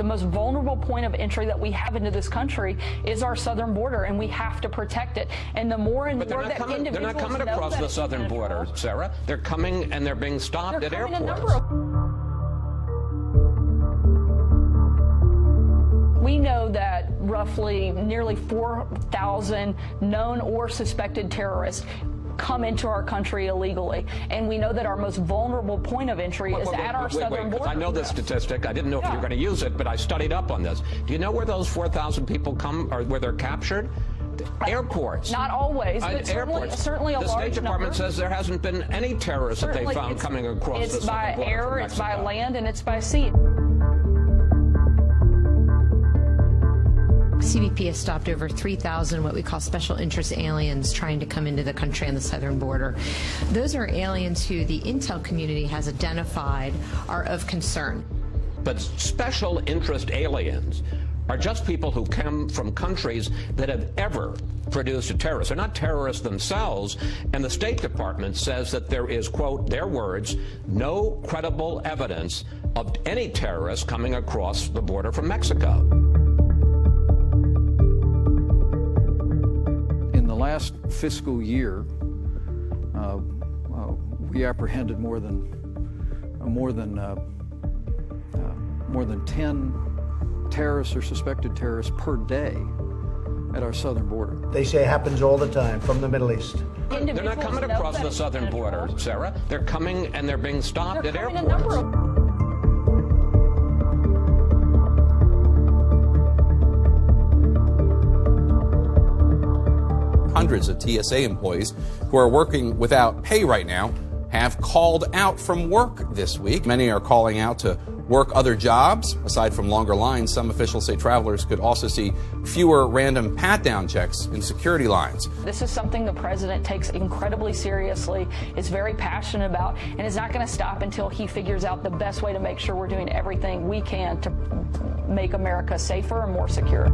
The most vulnerable point of entry that we have into this country is our southern border, and we have to protect it. And the more and more that individuals they're not coming across the southern border, Sarah. They're coming and they're being stopped at airports. We know that roughly nearly 4,000 known or suspected terrorists come into our country illegally, and we know that our most vulnerable point of entry is at our southern border. I know this statistic. I didn't know if you were going to use it, but I studied up on this. Do you know where those 4,000 people come, or where they're captured? Airports. Not always, but certainly a large number. The State Department says there hasn't been any terrorists that they found coming across the southern border. It's by air, it's by land, and it's by sea. CBP has stopped over 3,000 what we call special interest aliens trying to come into the country on the southern border. Those are aliens who the intel community has identified are of concern. But special interest aliens are just people who come from countries that have ever produced a terrorist. They're not terrorists themselves, and the State Department says that there is, quote, their words, no credible evidence of any terrorists coming across the border from Mexico. In the last fiscal year, we apprehended more than 10 terrorists or suspected terrorists per day at our southern border. They say it happens all the time from the Middle East. They're not coming across the southern border, Sarah. They're coming and they're being stopped at airports. Hundreds of TSA employees who are working without pay right now have called out from work this week. Many are calling out to work other jobs. Aside from longer lines, some officials say travelers could also see fewer random pat-down checks in security lines. This is something the president takes incredibly seriously, is very passionate about, and is not going to stop until he figures out the best way to make sure we're doing everything we can to make America safer and more secure.